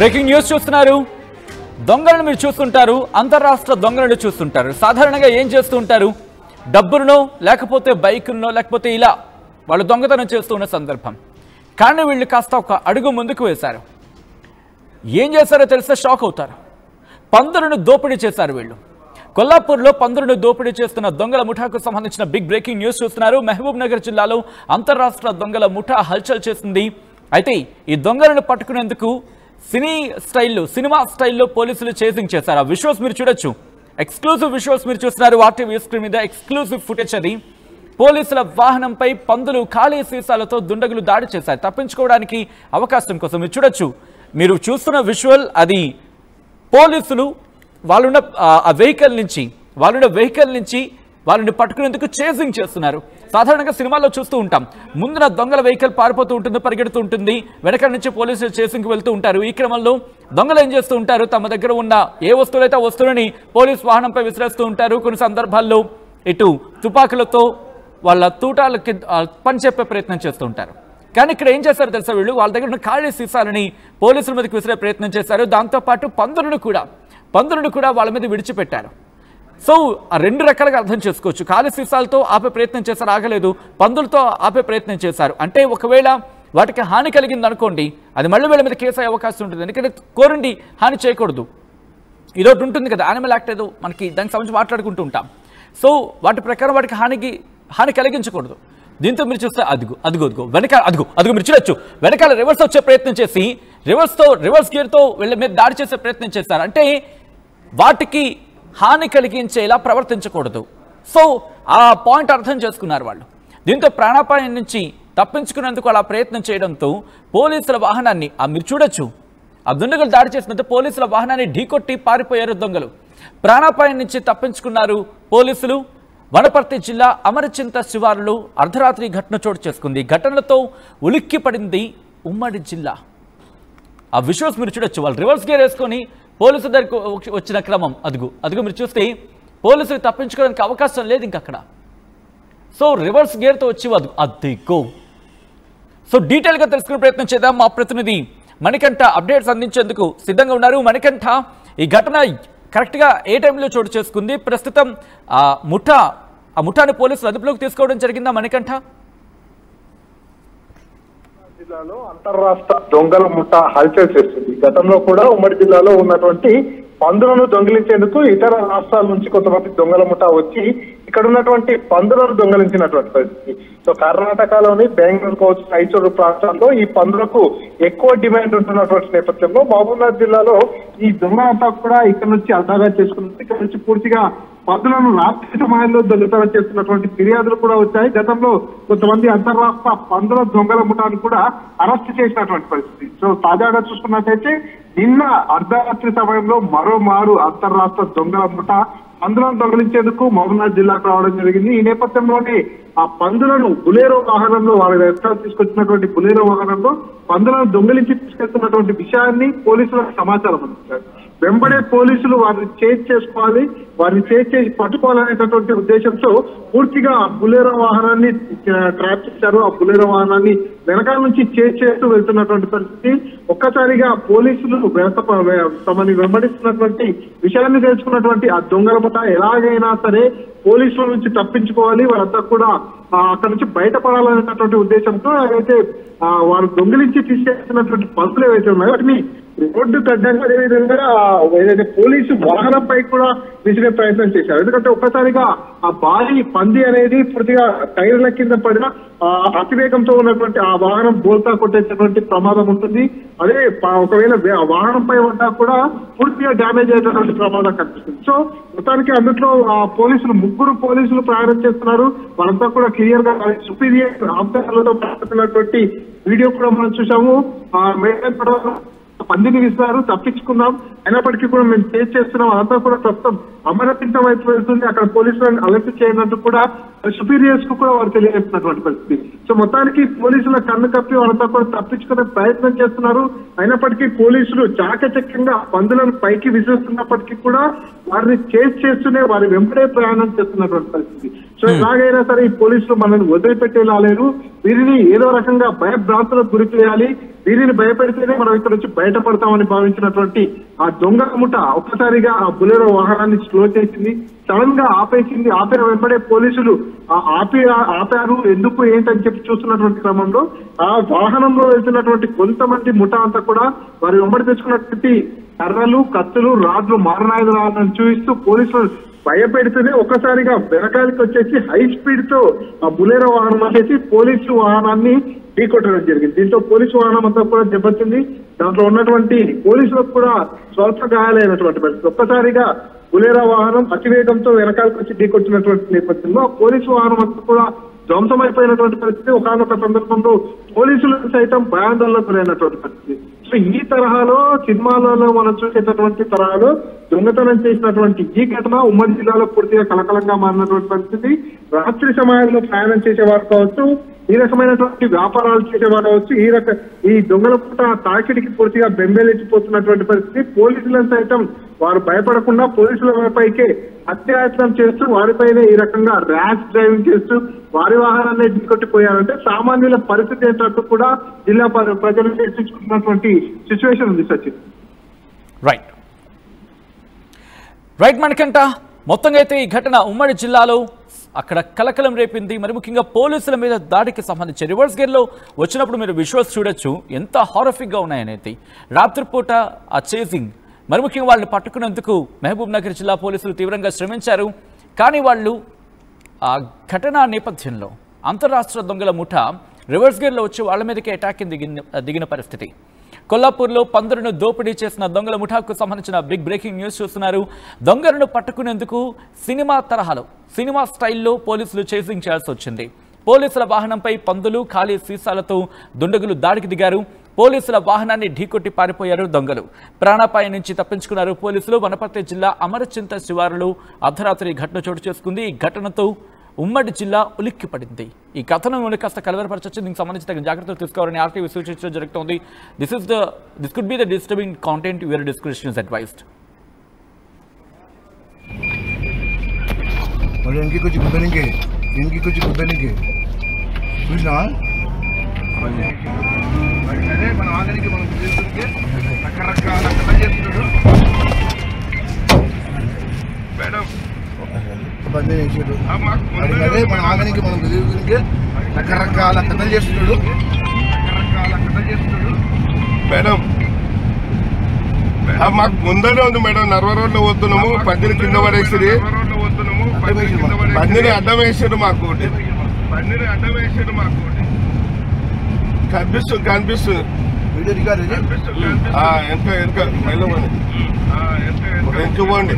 Breaking news చూస్తున్నారు. దొంగలను మీరు చూస్తుంటారు, అంతర్రాష్ట్ర దొంగలను చూస్తుంటారు. సాధారణంగా ఏం చేస్తూ ఉంటారు? డబ్బునో లేకపోతే బైకునో లేకపోతే ఇలా వాళ్ళు దొంగతనం చేస్తూ ఉన్న సందర్భం. కానీ వీళ్ళు కాస్త ఒక అడుగు ముందుకు వేశారు. ఏం చేశారో తెలిస్తే షాక్ అవుతారు. పందులను దోపిడీ చేశారు వీళ్ళు. కొల్లాపూర్లో పందులను దోపిడీ చేస్తున్న దొంగల ముఠాకు సంబంధించిన బిగ్ బ్రేకింగ్ న్యూస్ చూస్తున్నారు. మహబూబ్ నగర్ జిల్లాలో అంతర్రాష్ట్ర దొంగల ముఠా హల్చల్ చేస్తుంది. అయితే ఈ దొంగలను పట్టుకునేందుకు సినిమా స్టైల్లో పోలీసులు చేసింగ్ చేశారు. ఆ విజువల్స్ మీరు చూడొచ్చు. ఎక్స్క్లూజివ్ విజువల్స్ మీరు చూస్తున్నారు. ఆర్టీవీ స్క్రీన్ మీద ఎక్స్క్లూజివ్ ఫుటేజ్ అది. పోలీసుల వాహనంపై పందులు ఖాళీ సీసాలతో దుండగులు దాడి చేశారు. తప్పించుకోవడానికి అవకాశం కోసం మీరు చూడొచ్చు. మీరు చూస్తున్న విజువల్ అది పోలీసులు వాళ్ళున్న వెహికల్ నుంచి వాళ్ళని పట్టుకునేందుకు చేసింగ్ చేస్తున్నారు. సాధారణంగా సినిమాల్లో చూస్తూ ఉంటాం. ముందున దొంగల వెహికల్ పారిపోతూ ఉంటుంది, పరిగెడుతూ ఉంటుంది, వెనక నుంచి పోలీసులు చేసింగ్కి వెళ్తూ ఉంటారు. ఈ క్రమంలో దొంగలు ఏం చేస్తూ ఉంటారు? తమ దగ్గర ఉన్న ఏ వస్తువులైతే ఆ వస్తువులని పోలీస్ వాహనంపై విసిరేస్తూ ఉంటారు. కొన్ని సందర్భాల్లో ఇటు తుపాకులతో వాళ్ళ తూటాలకి పనిచెప్పే ప్రయత్నం చేస్తూ ఉంటారు. కానీ ఇక్కడ ఏం చేశారు తెలుసా? వీళ్ళు వాళ్ళ దగ్గర ఉన్న ఖాళీ సీసాలని పోలీసుల మీదకి విసిరే ప్రయత్నం చేశారు. దాంతోపాటు పందులను కూడా వాళ్ళ మీద విడిచిపెట్టారు. సో ఆ రెండు రకాలుగా అర్థం చేసుకోవచ్చు. ఖాళీ సీసాలతో ఆపే ప్రయత్నం చేశారు, ఆగలేదు. పందులతో ఆపే ప్రయత్నం చేశారు. అంటే ఒకవేళ వాటికి హాని కలిగింది అనుకోండి, అది మళ్ళీ వీళ్ళ మీద కేసు అయ్యే అవకాశం ఉంటుంది. ఎందుకంటే కోరండి హాని చేయకూడదు. ఇదొకటి ఉంటుంది కదా, యానిమల్ యాక్ట్ ఏదో మనకి దానికి సంబంధించి మాట్లాడుకుంటూ ఉంటాం. సో వాటి ప్రకారం వాటికి హాని కలిగించకూడదు. దీంతో మీరు చూస్తే అదిగో వెనకాల మీరు చూడొచ్చు. వెనకాల రివర్స్ వచ్చే ప్రయత్నం చేసి రివర్స్ గేర్తో వీళ్ళ మీద దాడి చేసే ప్రయత్నం చేశారు. అంటే వాటికి హాని కలిగించేలా ప్రవర్తించకూడదు. సో ఆ పాయింట్ అర్థం చేసుకున్నారు వాళ్ళు. దీంతో ప్రాణాపాయం నుంచి తప్పించుకునేందుకు అలా ప్రయత్నం చేయడంతో పోలీసుల వాహనాన్ని మీరు చూడొచ్చు. ఆ దుండగులు దాడి చేసినందుకు పోలీసుల వాహనాన్ని ఢీకొట్టి పారిపోయారు దొంగలు. ప్రాణాపాయం నుంచి తప్పించుకున్నారు పోలీసులు. వనపర్తి జిల్లా అమరచింత శివారులో అర్ధరాత్రి ఘటన చోటు చేసుకుంది. ఘటనలతో ఉలిక్కిపడింది ఉమ్మడి జిల్లా. ఆ విజువల్స్ మీరు చూడొచ్చు. వాళ్ళు రివర్స్ గేర్ వేసుకొని పోలీసు దగ్గరకు వచ్చిన క్రమం అదిగో మీరు చూస్తే పోలీసులు తప్పించుకోవడానికి అవకాశం లేదు ఇంకక్కడ. సో రివర్స్ గేర్తో వచ్చి అదిగో. సో డీటెయిల్గా తెలుసుకునే ప్రయత్నం చేద్దాం. మా ప్రతినిధి మణికంఠ అప్డేట్స్ అందించేందుకు సిద్ధంగా ఉన్నారు. మణికంఠ, ఈ ఘటన కరెక్ట్గా ఏ టైంలో చోటు చేసుకుంది? ప్రస్తుతం ఆ ముఠాని పోలీసులు అదుపులోకి తీసుకోవడం జరిగిందా మణికంఠ? జిల్లాలో అంతర్రాష్ట్ర దొంగల ముఠా హల్చల్ చేస్తుంది. గతంలో కూడా ఉమ్మడి జిల్లాలో ఉన్నటువంటి పందులను దొంగిలించేందుకు ఇతర రాష్ట్రాల నుంచి కొంతమంది దొంగల ముఠా వచ్చి ఇక్కడ ఉన్నటువంటి పందులను దొంగిలించినటువంటి పరిస్థితి. సో కర్ణాటకలోని బెంగళూరు కావచ్చు, రైచూరు ప్రాంతాల్లో ఈ పందులకు ఎక్కువ డిమాండ్ ఉంటున్నటువంటి నేపథ్యంలో మహబూబ్నగర్ జిల్లాలో ఈ దొంగలంతా కూడా ఇక్కడ నుంచి అడ్డాగా చేసుకున్నది. ఇక్కడ నుంచి పూర్తిగా పందులను రాత్రి సమయంలో దొంగతనం చేస్తున్నటువంటి ఫిర్యాదులు కూడా వచ్చాయి. గతంలో కొంతమంది అంతర్రాష్ట్ర పందుల దొంగల ముఠాను కూడా అరెస్ట్ చేసినటువంటి పరిస్థితి. సో తాజాగా చూసుకున్నట్టయితే నిన్న అర్ధరాత్రి సమయంలో మరోమారు అంతర్రాష్ట్ర దొంగల ముఠా పందులను దొంగిలించేందుకు మహబూబ్నగర్ జిల్లాకు రావడం జరిగింది. ఈ నేపథ్యంలోనే ఆ పందులను బులేరో వాహనంలో వాళ్ళ తీసుకొచ్చినటువంటి బులేరో వాహనంలో పందులను దొంగిలించి తీసుకెళ్తున్నటువంటి విషయాన్ని పోలీసులకు సమాచారం అందించారు. వెంబడే పోలీసులు వారిని చేసి పట్టుకోవాలనేటటువంటి ఉద్దేశంతో పూర్తిగా పూర్తిగా బులేరో వాహనాన్ని ట్రాప్ చేశారు. ఆ బులేరో వాహనాన్ని వెనకాల నుంచి చేస్తూ వెళ్తున్నటువంటి పరిస్థితి. ఒక్కసారిగా పోలీసులు తమని వెంబడిస్తున్నటువంటి విషయాన్ని తెలుసుకున్నటువంటి ఆ దొంగల ముఠా ఎలాగైనా సరే పోలీసుల నుంచి తప్పించుకోవాలి, వాళ్ళంతా కూడా అక్కడ నుంచి బయటపడాలనేటటువంటి ఉద్దేశంతో అయితే వారు దొంగిలించి తీసుకెళ్తున్నటువంటి పసులు ఏవైతే ఉన్నాయో వాటిని రోడ్డు కడ్డంగా అదేవిధంగా ఏదైతే పోలీసు వాహనంపై కూడా విసిరే ప్రయత్నం చేశారు. ఎందుకంటే ఒక్కసారిగా ఆ భారీ పంది అనేది పూర్తిగా టైర్ల కింద పడిన అతివేగంతో ఉన్నటువంటి ఆ వాహనం బోల్తా కొట్టేటటువంటి ప్రమాదం ఉంటుంది. అదే ఒకవేళ ఆ వాహనంపై ఉన్నా కూడా పూర్తిగా డ్యామేజ్ అయ్యేటటువంటి ప్రమాదం కనిపిస్తుంది. సో మొత్తానికి అందులో ముగ్గురు పోలీసులు ప్రయాణం చేస్తున్నారు. వాళ్ళంతా కూడా క్లియర్ గా సుపీరియర్ ఆఫీసర్లతో మాట్లాడుతున్నటువంటి వీడియో కూడా మనం చూసాము. పందిని విస్తారు, తప్పించుకున్నాం, అయినప్పటికీ కూడా మేము చేస్తున్నాం. అదంతా కూడా ప్రస్తుతం అమరచింత వైపు వెళ్తుంది. అక్కడ పోలీసులను అలర్ట్ చేయనట్టు కూడా సుపీరియర్స్ కు కూడా వారు తెలియజేస్తున్నటువంటి పరిస్థితి. సో మొత్తానికి పోలీసుల కన్ను కప్పి వాళ్ళంతా కూడా తప్పించుకునే ప్రయత్నం చేస్తున్నారు. అయినప్పటికీ పోలీసులు చాకచక్యంగా పందులను పైకి విసిస్తున్నప్పటికీ కూడా వారిని చేస్తూనే వారి వెంబడే ప్రయాణం చేస్తున్నటువంటి పరిస్థితి. సో ఎలాగైనా సరే ఈ పోలీసులు మనల్ని వదిలిపెట్టేలా లేరు. వీరిని ఏదో రకంగా భయభ్రాంతులకు గురి చేయాలి. వీరిని భయపెడితేనే మనం ఇక్కడ నుంచి బయటపడతామని భావించినటువంటి ఆ దొంగ ముఠ ఒక్కసారిగా ఆ బులెరో వాహనాన్ని స్లో చేసింది, సడన్ గా ఆపేసింది. ఆపిన వెంబడే పోలీసులు ఆపారు. ఎందుకు ఏంటని చెప్పి చూస్తున్నటువంటి క్రమంలో ఆ వాహనంలో వెళ్తున్నటువంటి కొంతమంది ముఠ అంతా కూడా వారి వెంబడి తెచ్చుకున్నటువంటి కర్రలు, కత్తులు, రాడ్లు, మారణాయుధాలను చూపిస్తూ పోలీసులు భయపెడితేనే ఒక్కసారిగా వెనకాలకి వచ్చేసి హై స్పీడ్ తో ఆ బులెరో వాహనం వచ్చేసి పోలీసు వాహనాన్ని ఢీకొట్టడం జరిగింది. దీంతో పోలీసు వాహనం అంతా కూడా దెబ్బతింది. దాంట్లో ఉన్నటువంటి పోలీసులకు కూడా స్వల్ప గాయాలైనటువంటి పరిస్థితి. ఒక్కసారిగా బులెరో వాహనం అతివేగంతో వెనకాలకు వచ్చి ఢీకొట్టినటువంటి నేపథ్యంలో పోలీసు వాహనం అంతా కూడా ధ్వంసమైపోయినటువంటి పరిస్థితి. ఒకనొక సందర్భంలో పోలీసులకు సైతం భయాందోళనకు గురైనటువంటి పరిస్థితి. సో ఈ తరహాలో సినిమాలలో మనం చూసేటటువంటి తరహాలో దొంగతనం చేసినటువంటి ఈ ఘటన ఉమ్మడి జిల్లాలో పూర్తిగా కలకలంగా మారినటువంటి పరిస్థితి. రాత్రి సమయాల్లో ప్రయాణం చేసేవారు కావచ్చు, ఈ రకమైనటువంటి వ్యాపారాలు చేసేవారు కావచ్చు, ఈ దొంగల పూట తాకిడికి పూర్తిగా బెంబేలెత్తిపోతున్నటువంటి పరిస్థితి. పోలీసులను సైతం వారు భయపడకుండా పోలీసుల పైకే అత్యాయత్నం చేస్తూ వారిపైనే ఈ రకంగా ర్యాష్ డ్రైవింగ్ చేస్తూ వారి వాహనాన్ని ఢీకొట్టిపోయారంటే సామాన్యుల పరిస్థితి ఏంటంటూ కూడా జిల్లా ప్రజలు చర్చించుకున్నటువంటి సిచ్యువేషన్ ఉంది సచిన్. రైట్ మనకంట మొత్తంగా అయితే ఈ ఘటన ఉమ్మడి జిల్లాలో అక్కడ కలకలం రేపింది. మరి ముఖ్యంగా పోలీసుల మీద దాడికి సంబంధించి రివర్స్ గేర్లో వచ్చినప్పుడు మీరు విజువల్స్ చూడొచ్చు, ఎంత హారఫిక్గా ఉన్నాయనేది. రాత్రిపూట ఆ చేసింగ్, మరి ముఖ్యంగా వాళ్ళని పట్టుకునేందుకు మహబూబ్ నగర్ జిల్లా పోలీసులు తీవ్రంగా శ్రమించారు. కానీ వాళ్ళు ఆ ఘటన నేపథ్యంలో అంతర్రాష్ట్ర దొంగల ముఠ రివర్స్ గేర్లో వచ్చి వాళ్ళ మీదకి అటాక్ దిగిన పరిస్థితి. కొల్లాపూర్లో పందులను దోపిడీ చేసిన దొంగల ముఠాకు సంబంధించిన బిగ్ బ్రేకింగ్ న్యూస్ చూస్తున్నారు. దొంగలను పట్టుకునేందుకు సినిమా స్టైల్లో పోలీసులు చేసింగ్ చేయాల్సి వచ్చింది. పోలీసుల వాహనంపై పందులు, ఖాళీ సీసాలతో దుండగులు దాడికి దిగారు. పోలీసుల వాహనాన్ని ఢీకొట్టి పారిపోయారు దొంగలు. ప్రాణాపాయం నుంచి తప్పించుకున్నారు పోలీసులు. వనపర్తి జిల్లా అమరచింత శివారులో అర్ధరాత్రి ఘటన చోటు చేసుకుంది. ఈ ఘటనతో ఉమ్మడి జిల్లా ఉలిక్కిపడింది. ఈ కథనం కాస్త కలవరపరచొచ్చు. దీనికి సంబంధించి తగిన జాగ్రత్తలు తీసుకోవాలని ఆర్టీవీ సూచించడం జరుగుతోంది. This could be the disturbing content. Your description is advised. इनकी कुछ गुब्बेनिंगे చూసినా అదే మన ఆగనికి మనం చేస్తుంటే రకరకాల కథ చేస్తున్నాడు మేడం. అదే మన ఆగనికి మనం చేస్తుంటే రకరకాల కథ చేస్తున్నాడు మేడం. మాకు ముందరే ఉంది మేడం. నర్వ రోడ్లో పోతున్నాము, పద్దెని కింద పడేస్తుంది. పన్నీని అడ్డం వేసాడు మాకు, కనిపిస్తుంది వీడియో రికార్డు. వెనక వెళ్ళమని పోండి.